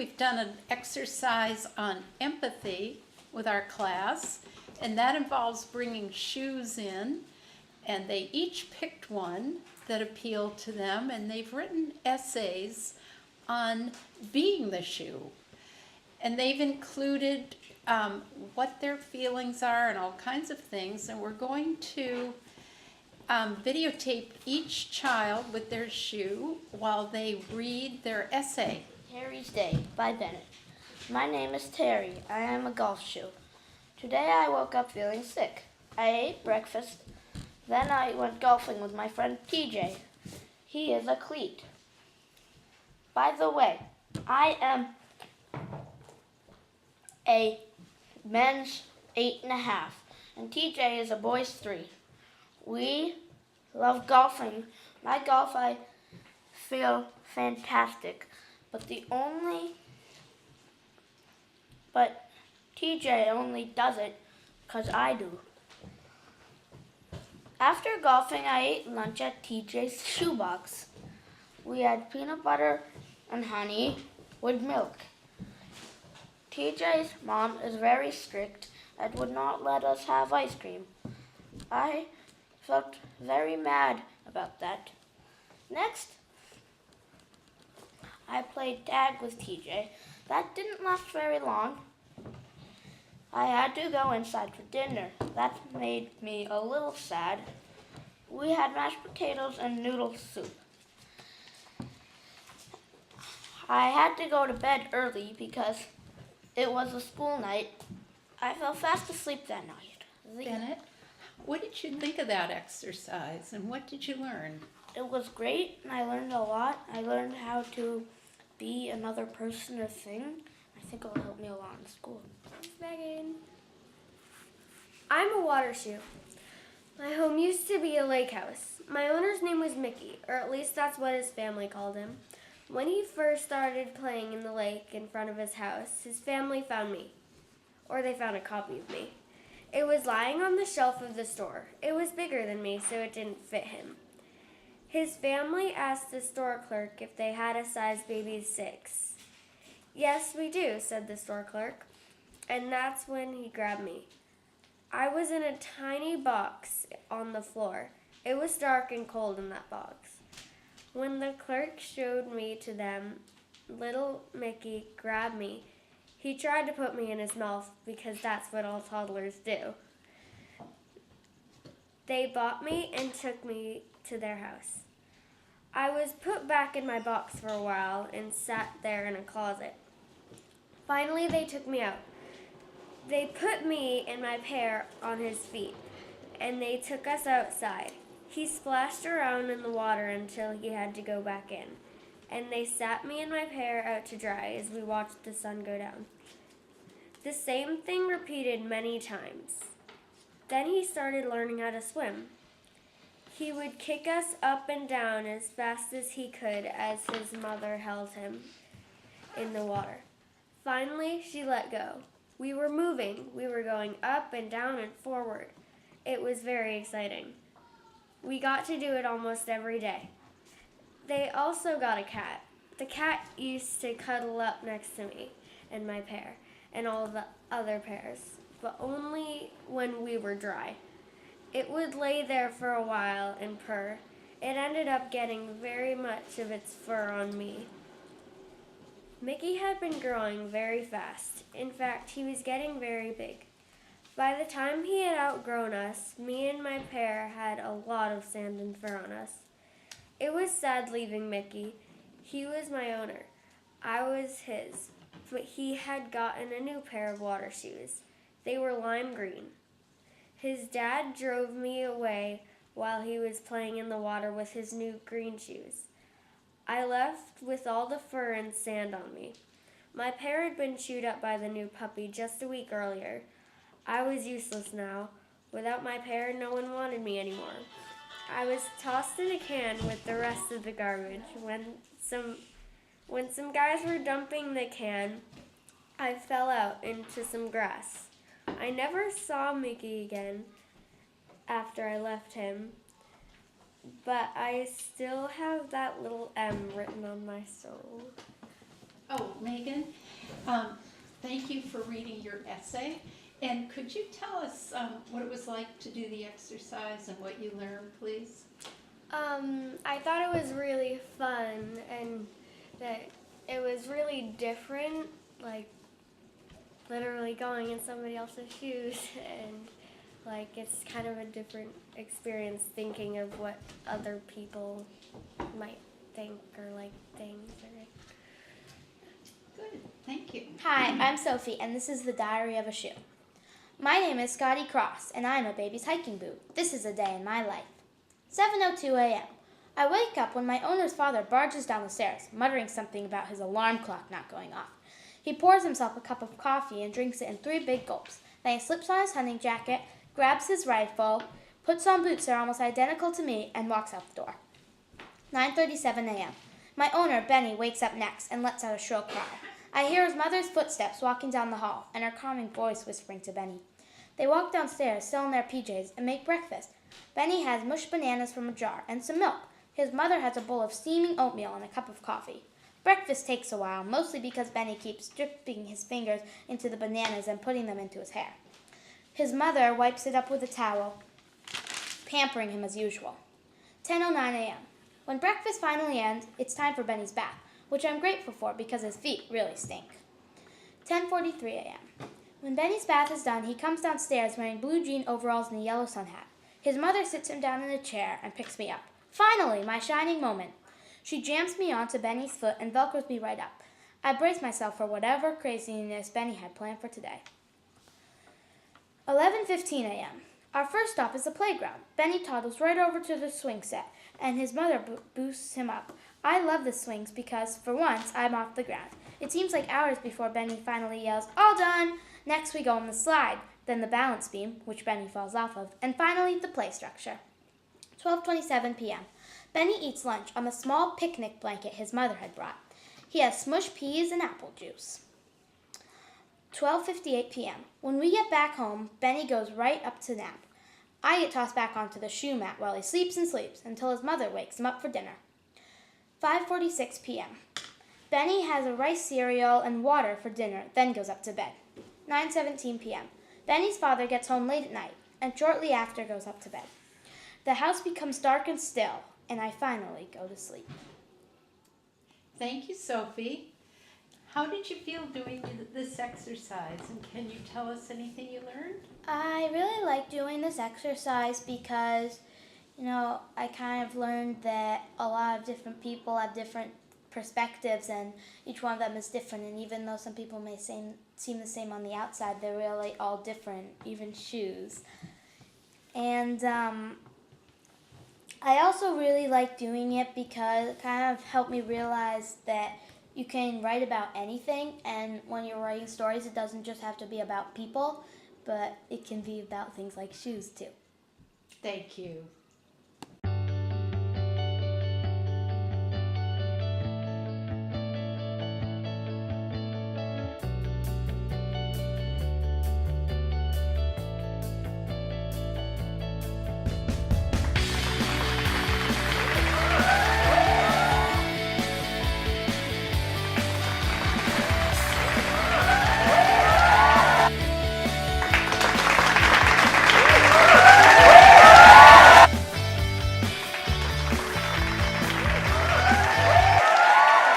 we've done an exercise on empathy with our class, and that involves bringing shoes in, and they each picked one that appealed to them, and they've written essays on being the shoe. And they've included what their feelings are and all kinds of things, and we're going to videotape each child with their shoe while they read their essay. Terry's Day by Bennett. My name is Terry. I am a golf shoe. Today I woke up feeling sick. I ate breakfast. Then I went golfing with my friend TJ. He is a cleat. By the way, I am a men's 8.5, and TJ is a boy's 3. We love golfing. My golf, I feel fantastic. But TJ only does it because I do. After golfing, I ate lunch at TJ's shoebox. We had peanut butter and honey with milk. TJ's mom is very strict and would not let us have ice cream. I felt very mad about that. Next, I played tag with TJ. That didn't last very long. I had to go inside for dinner. That made me a little sad. We had mashed potatoes and noodle soup. I had to go to bed early because it was a school night. I fell fast asleep that night. Bennett, what did you think of that exercise, and what did you learn? It was great, and I learned a lot. I learned how to be another person or thing. I think it will help me a lot in school. Megan. I'm a water shoe. My home used to be a lake house. My owner's name was Mickey, or at least that's what his family called him. When he first started playing in the lake in front of his house, his family found me. Or they found a copy of me. It was lying on the shelf of the store. It was bigger than me, so it didn't fit him. His family asked the store clerk if they had a size baby 6. Yes, we do, said the store clerk. And that's when he grabbed me. I was in a tiny box on the floor. It was dark and cold in that box. When the clerk showed me to them, little Mickey grabbed me. He tried to put me in his mouth because that's what all toddlers do. They bought me and took me to their house. I was put back in my box for a while and sat there in a closet. Finally, they took me out. They put me and my pair on his feet, and they took us outside. He splashed around in the water until he had to go back in, and they sat me and my pair out to dry as we watched the sun go down. The same thing repeated many times. Then he started learning how to swim. He would kick us up and down as fast as he could as his mother held him in the water. Finally, she let go. We were moving. We were going up and down and forward. It was very exciting. We got to do it almost every day. They also got a cat. The cat used to cuddle up next to me and my pair and all the other pairs, but only when we were dry. It would lay there for a while and purr. It ended up getting very much of its fur on me. Mickey had been growing very fast. In fact, he was getting very big. By the time he had outgrown us, me and my pair had a lot of sand and fur on us. It was sad leaving Mickey. He was my owner. I was his, but he had gotten a new pair of water shoes. They were lime green. His dad drove me away while he was playing in the water with his new green shoes. I left with all the fur and sand on me. My pair had been chewed up by the new puppy just a week earlier. I was useless now. Without my pair, no one wanted me anymore. I was tossed in a can with the rest of the garbage. When some guys were dumping the can, I fell out into some grass. I never saw Mickey again after I left him, but I still have that little M written on my soul. Oh, Megan, thank you for reading your essay. And could you tell us what it was like to do the exercise and what you learned, please? I thought it was really fun and that it was really different, like literally going in somebody else's shoes and like it's kind of a different experience thinking of what other people might think or like things. Good, thank you. Hi, I'm Sophie, and this is the Diary of a Shoe. My name is Scotty Cross, and I'm a baby's hiking boot. This is a day in my life. 7:02 a.m. I wake up when my owner's father barges down the stairs, muttering something about his alarm clock not going off. He pours himself a cup of coffee and drinks it in 3 big gulps. Then he slips on his hunting jacket, grabs his rifle, puts on boots that are almost identical to me, and walks out the door. 9:37 a.m. My owner, Benny, wakes up next and lets out a shrill cry. I hear his mother's footsteps walking down the hall and her calming voice whispering to Benny. They walk downstairs, still in their PJs, and make breakfast. Benny has mushed bananas from a jar and some milk. His mother has a bowl of steaming oatmeal and a cup of coffee. Breakfast takes a while, mostly because Benny keeps dipping his fingers into the bananas and putting them into his hair. His mother wipes it up with a towel, pampering him as usual. 10:09 a.m. When breakfast finally ends, it's time for Benny's bath, which I'm grateful for because his feet really stink. 10:43 a.m. When Benny's bath is done, he comes downstairs wearing blue jean overalls and a yellow sun hat. His mother sits him down in a chair and picks me up. Finally, my shining moment. She jams me onto Benny's foot and velcros me right up. I brace myself for whatever craziness Benny had planned for today. 11:15 a.m. Our first stop is the playground. Benny toddles right over to the swing set, and his mother boosts him up. I love the swings because, for once, I'm off the ground. It seems like hours before Benny finally yells, "All done!" Next we go on the slide, then the balance beam, which Benny falls off of, and finally the play structure. 12:27 p.m. Benny eats lunch on the small picnic blanket his mother had brought. He has smushed peas and apple juice. 12:58 p.m. When we get back home, Benny goes right up to nap. I get tossed back onto the shoe mat while he sleeps and sleeps until his mother wakes him up for dinner. 5:46 p.m. Benny has a rice cereal and water for dinner, then goes up to bed. 9:17 p.m. Benny's father gets home late at night and shortly after goes up to bed. The house becomes dark and still, and I finally go to sleep. Thank you, Sophie. How did you feel doing this exercise, and can you tell us anything you learned? I really like doing this exercise because, I kind of learned that a lot of different people have different perspectives and each one of them is different, and even though some people may seem the same on the outside, they're really all different, even shoes. And I also really like doing it because it kind of helped me realize that you can write about anything, and when you're writing stories, it doesn't just have to be about people, but it can be about things like shoes too. Thank you.